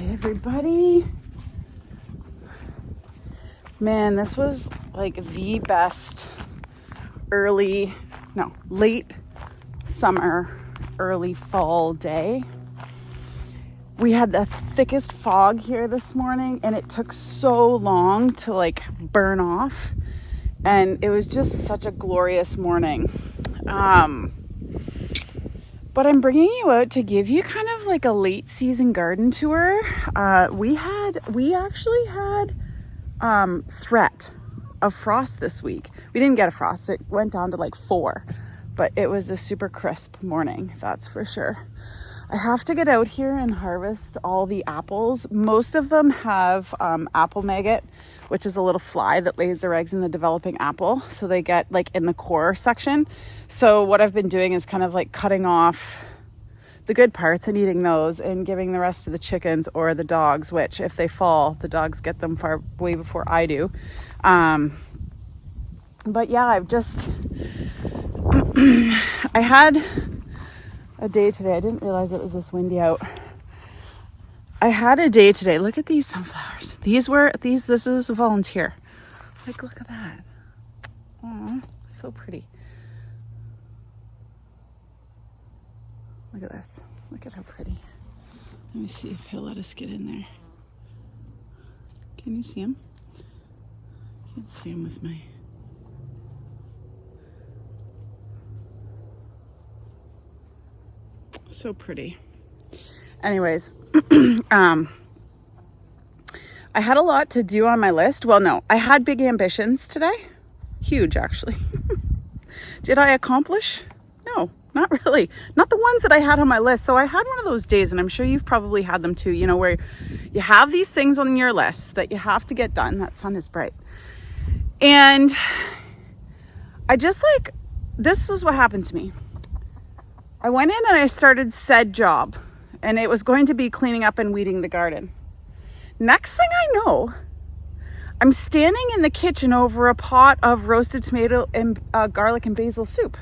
Hi everybody. Man, this was like the best late summer, early fall day. We had the thickest fog here this morning and it took so long to like burn off, and it was just such a glorious morning. But I'm bringing you out to give you kind of like a late season garden tour. We actually had threat of frost this week. We didn't get a frost. It went down to like 4, but it was a super crisp morning, that's for sure. I have to get out here and harvest all the apples. Most of them have apple maggot, which is a little fly that lays their eggs in the developing apple. So they get like in the core section. So what I've been doing is kind of like cutting off the good parts and eating those and giving the rest to the chickens or the dogs, which if they fall, the dogs get them way before I do. But yeah, I've just, I had a day today. I didn't realize it was this windy out. I had a day today. Look at these sunflowers. This is a volunteer. Like, look at that. Oh, so pretty. Look at this. Look at how pretty. Let me see if he'll let us get in there. Can you see him? I can't see him with my... So pretty. Anyways, I had a lot to do on my list. Well, no, I had big ambitions today. Huge, actually. Did I accomplish? No, not really. Not the ones that I had on my list. So I had one of those days, and I'm sure you've probably had them too, you know, where you have these things on your list that you have to get done. That sun is bright. And I just this is what happened to me. I went in and I started said job, and it was going to be cleaning up and weeding the garden. Next thing I know, I'm standing in the kitchen over a pot of roasted tomato and garlic and basil soup.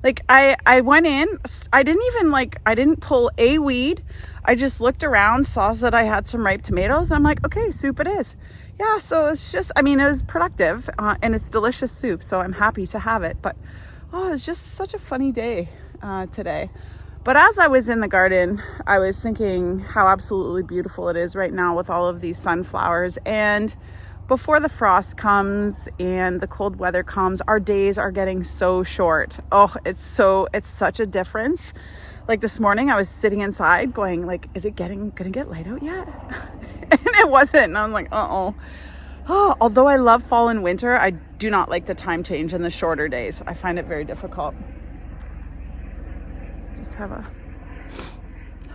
Like I went in, I didn't pull a weed. I just looked around, saw that I had some ripe tomatoes. I'm like, okay, soup it is. Yeah, so it's just, it was productive and it's delicious soup. So I'm happy to have it. But, it's just such a funny day today. But as I was in the garden, I was thinking how absolutely beautiful it is right now with all of these sunflowers. And before the frost comes and the cold weather comes, our days are getting so short. Oh, it's such a difference. Like this morning, I was sitting inside going like, is it gonna get light out yet? And it wasn't. And I'm like, oh, although I love fall and winter, I do not like the time change and the shorter days. I find it very difficult. Just have a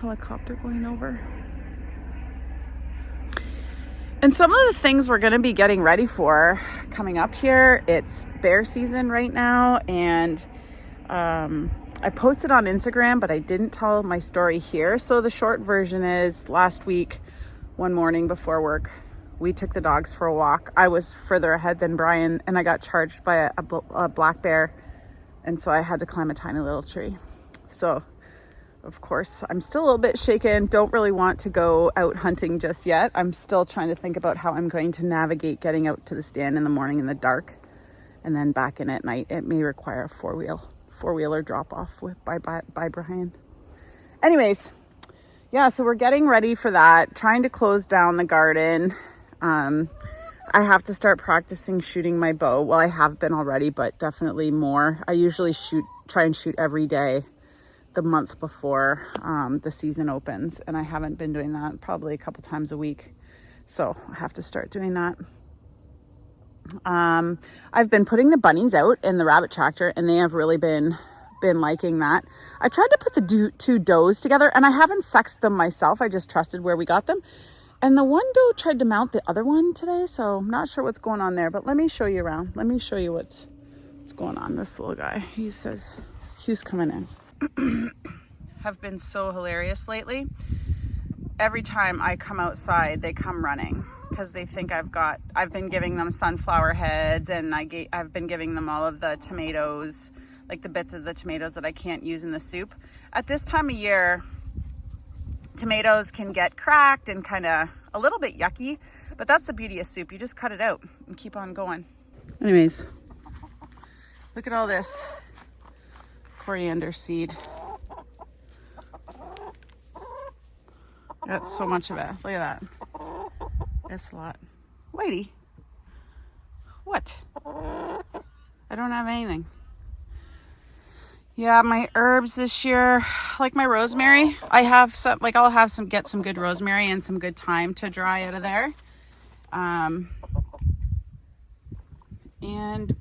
helicopter going over. And some of the things we're going to be getting ready for coming up here, it's bear season right now. And I posted on Instagram, but I didn't tell my story here. So the short version is last week, one morning before work, we took the dogs for a walk. I was further ahead than Brian, and I got charged by a black bear. And so I had to climb a tiny little tree. So, of course, I'm still a little bit shaken. Don't really want to go out hunting just yet. I'm still trying to think about how I'm going to navigate getting out to the stand in the morning in the dark and then back in at night. It may require a four-wheeler drop-off by Brian. Anyways, yeah, so we're getting ready for that, trying to close down the garden. I have to start practicing shooting my bow. Well, I have been already, but definitely more. I usually try and shoot every day the month before the season opens, and I haven't been doing that, probably a couple times a week. So I have to start doing that. I've been putting the bunnies out in the rabbit tractor, and they have really been liking that. I tried to put the two does together, and I haven't sexed them myself. I just trusted where we got them. And the one doe tried to mount the other one today, so I'm not sure what's going on there, but let me show you around. Let me show you what's going on. This little guy, he says, Hugh's coming in. Have been so hilarious lately. Every time I come outside, they come running because they think I've been giving them sunflower heads, and I've been giving them all of the tomatoes, like the bits of the tomatoes that I can't use in the soup. At this time of year, tomatoes can get cracked and kind of a little bit yucky, but that's the beauty of soup. You just cut it out and keep on going. Anyways, look at all this coriander seed. Got so much of it. Look at that. That's a lot. Lady, what? I don't have anything. Yeah, my herbs this year, like my rosemary, I have some, like I'll have some, get some good rosemary and some good thyme to dry out of there. And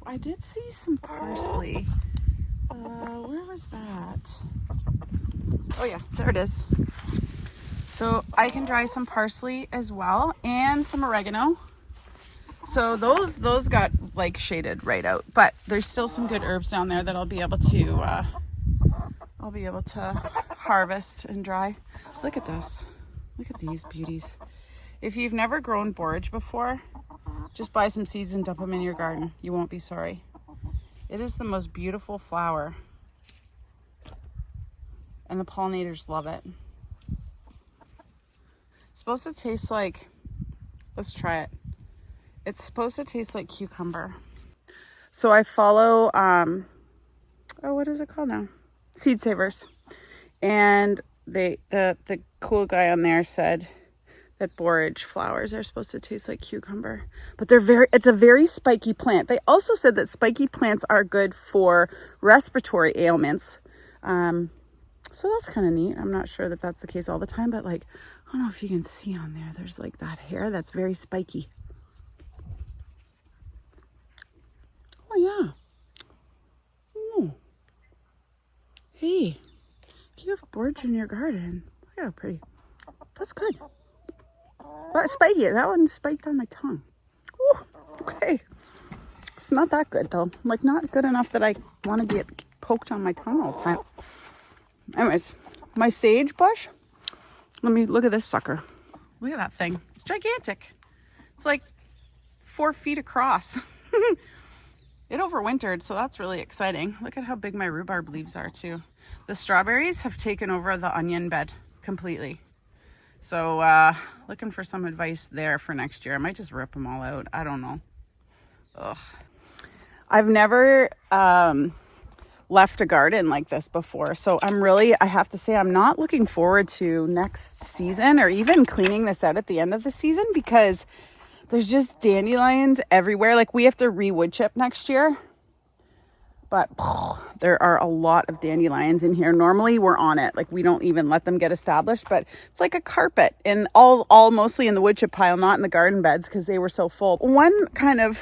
I did see some parsley. Where was that? Oh yeah, there it is. So I can dry some parsley as well and some oregano. So those got like shaded right out, but there's still some good herbs down there that I'll be able to harvest and dry. Look at this. Look at these beauties. If you've never grown borage before, just buy some seeds and dump them in your garden. You won't be sorry. It is the most beautiful flower. And the pollinators love it. It's supposed to taste like, let's try it. It's supposed to taste like cucumber. So I follow, what is it called now? Seed Savers. And the cool guy on there said that borage flowers are supposed to taste like cucumber. But it's a very spiky plant. They also said that spiky plants are good for respiratory ailments. So that's kind of neat. I'm not sure that that's the case all the time, but like, I don't know if you can see on there, there's like that hair that's very spiky. Oh yeah. Oh. Hey, if you have borage in your garden, look how pretty. That's good. But spiky, that one spiked on my tongue. Oh, okay. It's not that good though. Like not good enough that I want to get poked on my tongue all the time. Anyways, my sage bush. Let me look at this sucker. Look at that thing. It's gigantic. It's like 4 feet across. It overwintered, so that's really exciting. Look at how big my rhubarb leaves are too. The strawberries have taken over the onion bed completely. So looking for some advice there for next year. I might just rip them all out. I don't know. Ugh. I've never left a garden like this before. So I have to say, I'm not looking forward to next season or even cleaning this out at the end of the season because there's just dandelions everywhere. Like we have to re-wood chip next year, but there are a lot of dandelions in here. Normally we're on it. Like we don't even let them get established, but it's like a carpet and all mostly in the wood chip pile, not in the garden beds because they were so full. One kind of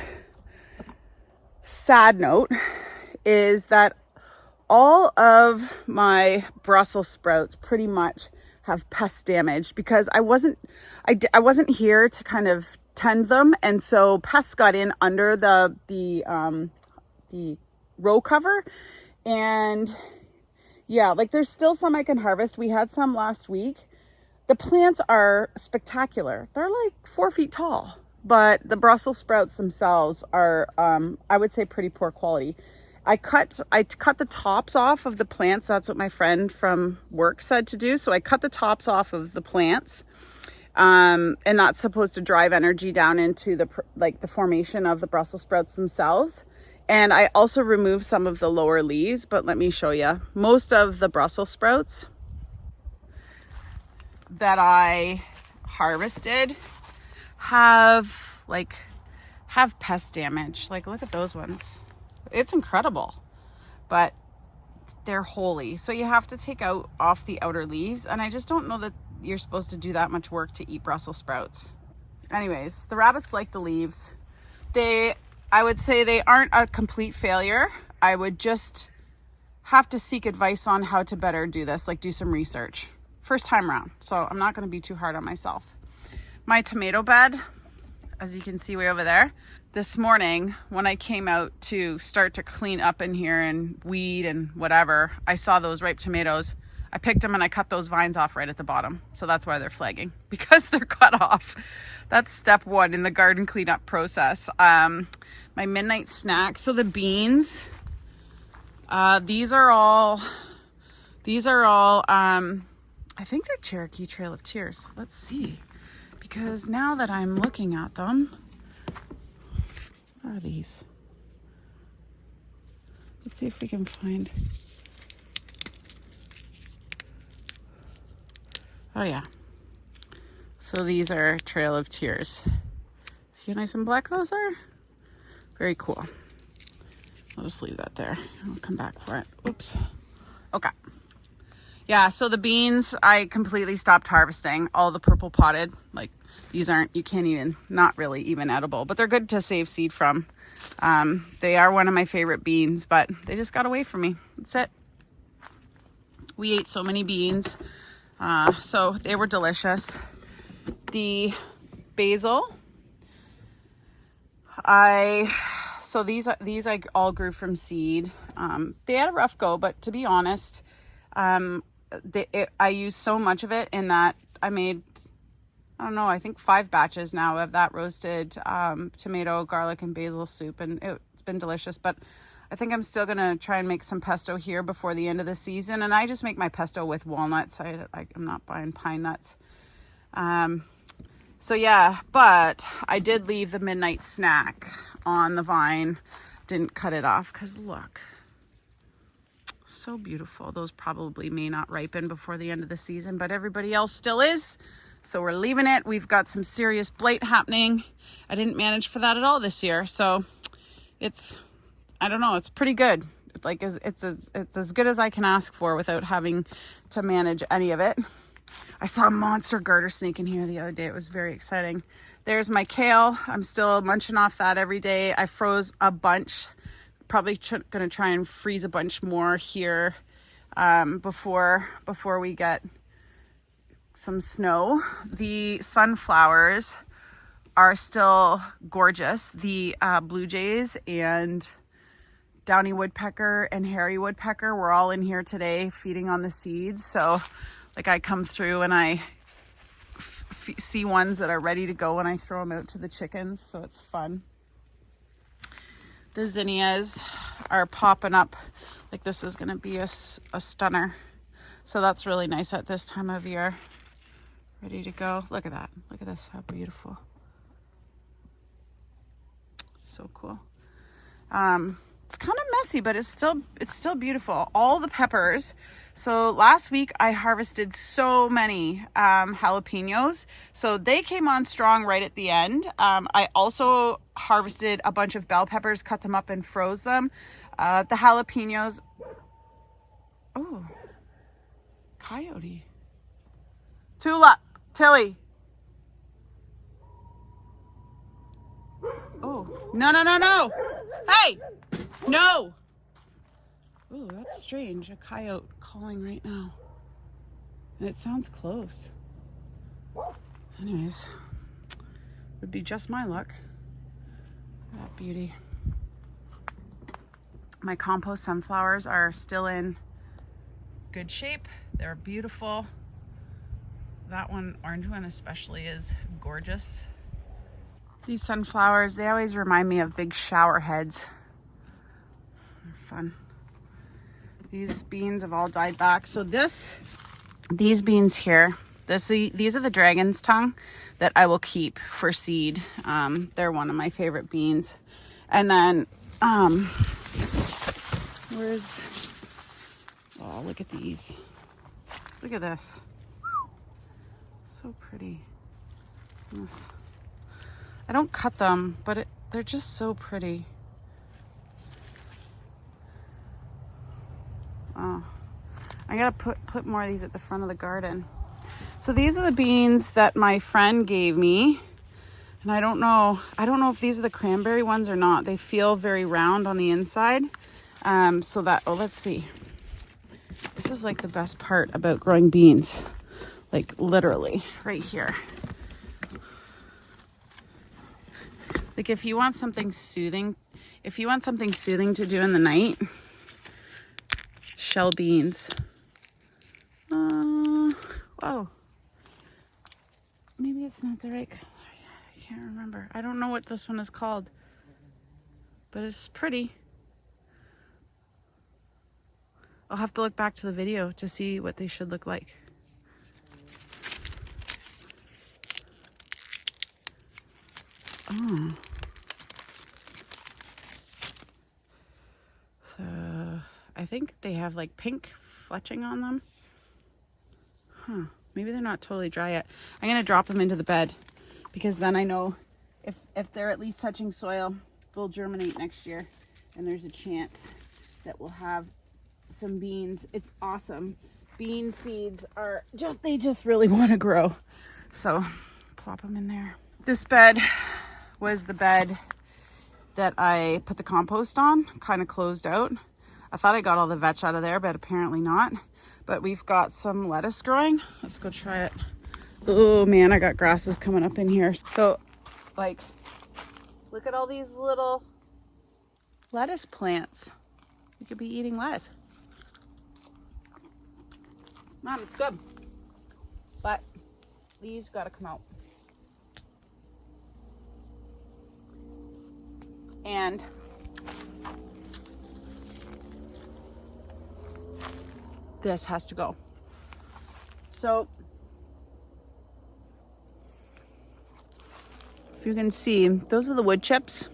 sad note is that all of my Brussels sprouts pretty much have pest damage because I wasn't here to kind of tend them, and so pests got in under the row cover. And yeah, like there's still some I can harvest. We had some last week. The plants are spectacular. They're like 4 feet tall, but the Brussels sprouts themselves are I would say pretty poor quality. I cut the tops off of the plants. That's what my friend from work said to do. So I cut the tops off of the plants. And that's supposed to drive energy down into the formation of the Brussels sprouts themselves. And I also removed some of the lower leaves, but let me show you. Most of the Brussels sprouts that I harvested have pest damage. Like look at those ones. It's incredible, but they're holy. So you have to take off the outer leaves. And I just don't know that you're supposed to do that much work to eat Brussels sprouts. Anyways, the rabbits like the leaves. I would say they aren't a complete failure. I would just have to seek advice on how to better do this, like do some research. First time around, so I'm not going to be too hard on myself. My tomato bed, as you can see way over there, this morning when I came out to start to clean up in here and weed and whatever, I saw those ripe tomatoes. I picked them and I cut those vines off right at the bottom. So that's why they're flagging, because they're cut off. That's step one in the garden cleanup process. My midnight snack. So the beans, these are all I think they're Cherokee Trail of Tears. Let's see. Because now that I'm looking at them, what are these? Let's see if we can find. Oh yeah. So these are Trail of Tears. See how nice and black those are? Very cool. I'll just leave that there. I'll come back for it. Oops. Okay. Yeah, so the beans, I completely stopped harvesting. All the purple potted, like these aren't, you can't even, not really even edible, but they're good to save seed from. They are one of my favorite beans, but they just got away from me. That's it. We ate so many beans, so they were delicious. The basil, so these I all grew from seed. They had a rough go, but to be honest, I used so much of it in that I made, I don't know, I think 5 batches now of that roasted tomato, garlic, and basil soup, and it's been delicious. But I think I'm still gonna try and make some pesto here before the end of the season, and I just make my pesto with walnuts. I'm not buying pine nuts. So yeah, but I did leave the midnight snack on the vine. Didn't cut it off because look. So beautiful. Those probably may not ripen before the end of the season, but everybody else still is. So we're leaving it. We've got some serious blight happening. I didn't manage for that at all this year. So it's, I don't know, it's pretty good. Like it's as good as I can ask for without having to manage any of it. I saw a monster garter snake in here the other day. It was very exciting. There's my kale. I'm still munching off that every day. I froze a bunch. Probably gonna try and freeze a bunch more here before we get some snow. The sunflowers are still gorgeous. The blue jays and downy woodpecker and hairy woodpecker were all in here today feeding on the seeds. So like I come through and I see ones that are ready to go and I throw them out to the chickens. So it's fun. The zinnias are popping up. Like this is going to be a stunner. So that's really nice at this time of year. Ready to go. Look at that. Look at this. How beautiful. So cool. It's kind of messy, but it's still beautiful. All the peppers. So last week I harvested so many jalapenos. So they came on strong right at the end. I also harvested a bunch of bell peppers, cut them up and froze them. The jalapenos. Oh, coyote. Tulip, Tilly. Oh, no. Hey, no. Oh, that's strange. A coyote calling right now. And it sounds close. Anyways, would be just my luck. That beauty. My compost sunflowers are still in good shape. They're beautiful. That one, orange one especially, is gorgeous. These sunflowers, they always remind me of big shower heads. They're fun. These beans have all died back. So these beans here, these are the dragon's tongue that I will keep for seed. They're one of my favorite beans. And then, oh, look at these. Look at this. So pretty. I don't cut them, but they're just so pretty. Oh, I gotta put more of these at the front of the garden. So these are the beans that my friend gave me. And I don't know if these are the cranberry ones or not. They feel very round on the inside. Let's see. This is like the best part about growing beans. Like literally right here. Like if you want something soothing to do in the night, shell beans. Whoa. Maybe it's not the right color. I can't remember. I don't know what this one is called, but it's pretty. I'll have to look back to the video to see what they should look like. Oh. So I think they have like pink fletching on them. Huh. Maybe they're not totally dry yet. I'm going to drop them into the bed because then I know if they're at least touching soil, they'll germinate next year. And there's a chance that we'll have some beans. It's awesome. Bean seeds are they just really want to grow. So plop them in there. This bed was the bed that I put the compost on, kind of closed out. I thought I got all the vetch out of there, but apparently not. But we've got some lettuce growing. Let's go try it. Oh man, I got grasses coming up in here. So like, look at all these little lettuce plants. You could be eating lettuce. Mom, it's good. But these gotta come out. And this has to go. So if you can see, those are the wood chips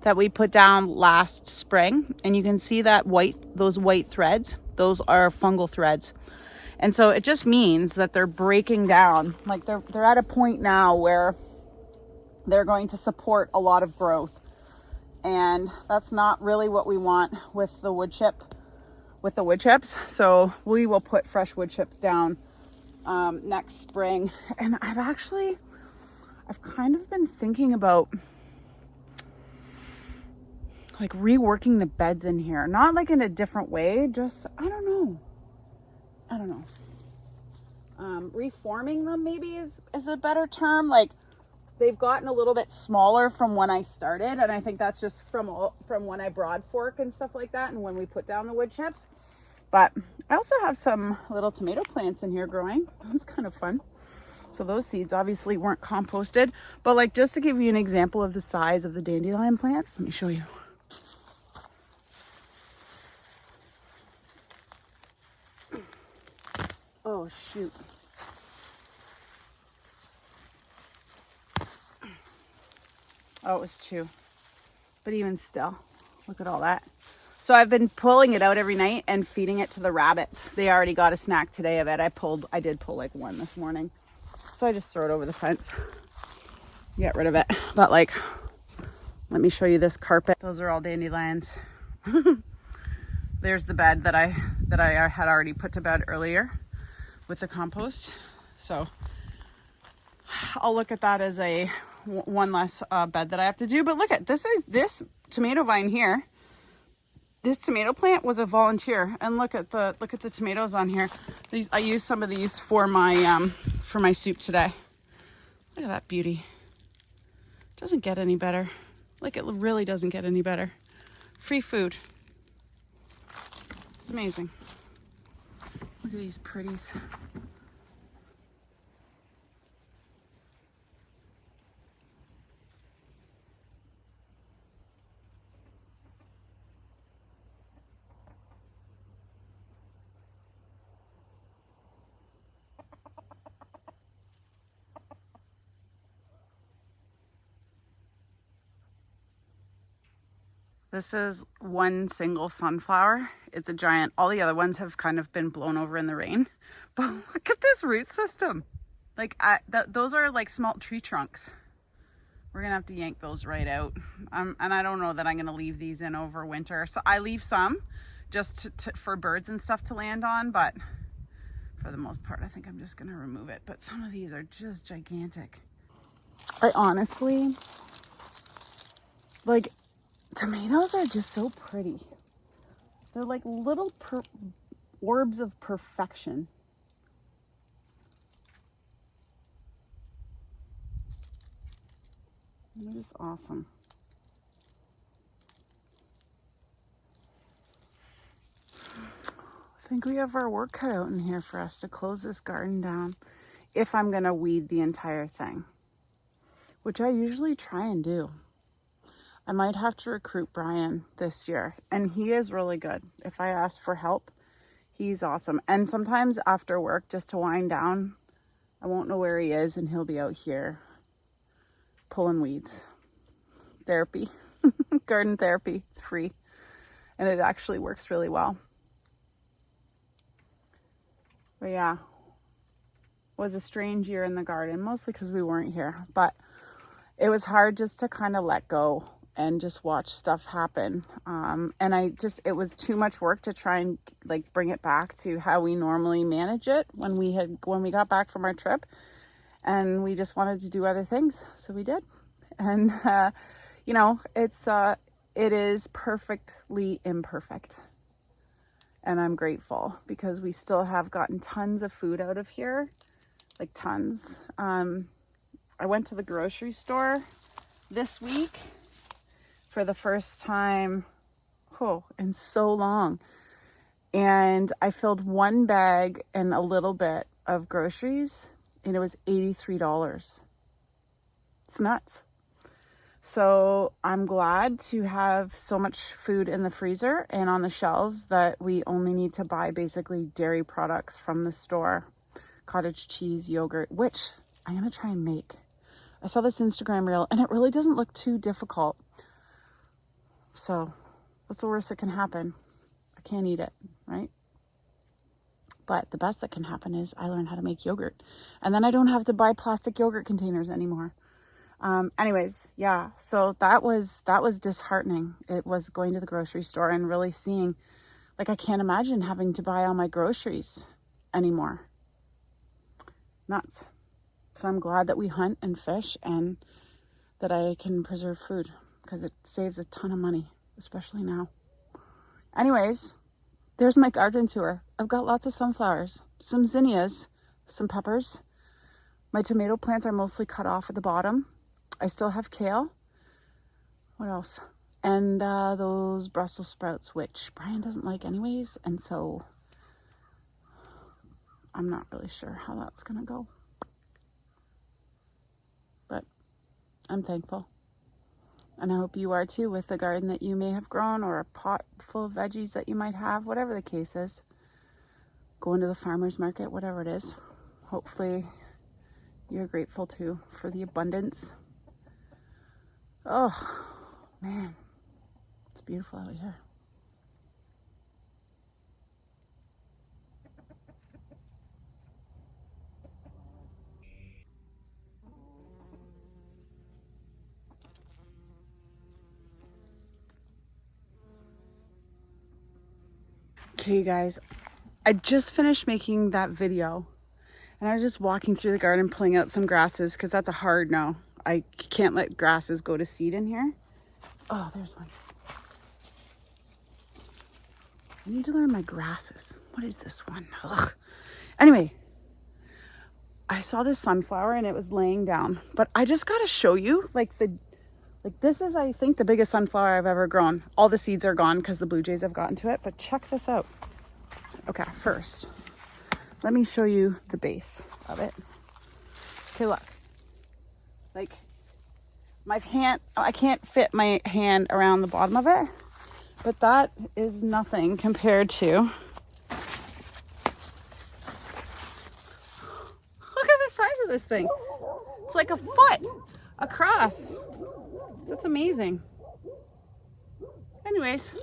that we put down last spring, and you can see that those white threads, those are fungal threads. And so it just means that they're breaking down. Like they're at a point now where they're going to support a lot of growth. And that's not really what we want with the wood chips. So we will put fresh wood chips down next spring. And I've kind of been thinking about like reworking the beds in here, not like in a different way, just I don't know. Reforming them maybe is a better term. Like they've gotten a little bit smaller from when I started, and I think that's just from when I broad fork and stuff like that, and when we put down the wood chips. But I also have some little tomato plants in here growing. That's kind of fun. So those seeds obviously weren't composted, but like just to give you an example of the size of the dandelion plants, let me show you. Oh shoot. Oh, it was 2. But even still, look at all that. So I've been pulling it out every night and feeding it to the rabbits. They already got a snack today of it. I did pull like 1 this morning. So I just throw it over the fence. Get rid of it. But like, let me show you this carpet. Those are all dandelions. There's the bed that I had already put to bed earlier with the compost. So I'll look at that as one less bed that I have to do. But look at this tomato vine here. This tomato plant was a volunteer, and look at the tomatoes on here. I used some of these for my soup today. Look at that beauty. Doesn't get any better. Like it really doesn't get any better. Free food. It's amazing. Look at these pretties. This is one single sunflower. It's a giant. All the other ones have kind of been blown over in the rain. But look at this root system. Like those are like small tree trunks. We're gonna have to yank those right out. And I don't know that I'm gonna leave these in over winter. So I leave some just for birds and stuff to land on, but for the most part, I think I'm just gonna remove it. But some of these are just gigantic. I honestly, like, tomatoes are just so pretty. They're like little orbs of perfection. They're just awesome. I think we have our work cut out in here for us to close this garden down if I'm gonna weed the entire thing, which I usually try and do. I might have to recruit Brian this year, and he is really good. If I ask for help, he's awesome. And sometimes after work, just to wind down, I won't know where he is, and he'll be out here pulling weeds. therapy, garden therapy. It's free and it actually works really well. But yeah, it was a strange year in the garden, mostly because we weren't here, but it was hard just to kind of let go and just watch stuff happen. And it was too much work to try and like bring it back to how we normally manage it when we got back from our trip, and we just wanted to do other things. So we did. And, you know, it is perfectly imperfect. And I'm grateful because we still have gotten tons of food out of here, like tons. I went to the grocery store this week for the first time in so long. And I filled one bag and a little bit of groceries and it was $83. It's nuts. So I'm glad to have so much food in the freezer and on the shelves that we only need to buy basically dairy products from the store. Cottage cheese, yogurt, which I'm going to try and make. I saw this Instagram reel and it really doesn't look too difficult. So what's the worst that can happen? I can't eat it, right? But the best that can happen is I learn how to make yogurt. And then I don't have to buy plastic yogurt containers anymore. Anyways, yeah, so that was disheartening. It was going to the grocery store and really seeing, like, I can't imagine having to buy all my groceries anymore. Nuts. So I'm glad that we hunt and fish and that I can preserve food because it saves a ton of money, especially now. Anyways, there's my garden tour. I've got lots of sunflowers, some zinnias, some peppers. My tomato plants are mostly cut off at the bottom. I still have kale. What else? And those Brussels sprouts, which Brian doesn't like anyways. And so I'm not really sure how that's going to go. But I'm thankful. And I hope you are too, with the garden that you may have grown or a pot full of veggies that you might have, whatever the case is. Going to the farmer's market, whatever it is. Hopefully you're grateful too for the abundance. Oh, man. It's beautiful out here. Okay, guys, I just finished making that video and I was just walking through the garden pulling out some grasses because that's a hard no. I can't let grasses go to seed in here. Oh, there's one. I need to learn my grasses. What is this one? Ugh. Anyway, I saw this sunflower and it was laying down, but I just got to show you this is, I think, the biggest sunflower I've ever grown. All the seeds are gone because the blue jays have gotten to it, but check this out. Okay, first, let me show you the base of it. Okay, look. Like, my hand, I can't fit my hand around the bottom of it, but that is nothing compared to, look at the size of this thing. It's like a foot across. That's amazing. Anyways,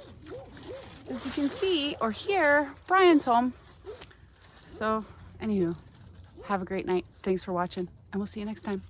as you can see or hear, Brian's home. So, anywho, have a great night. Thanks for watching, and we'll see you next time.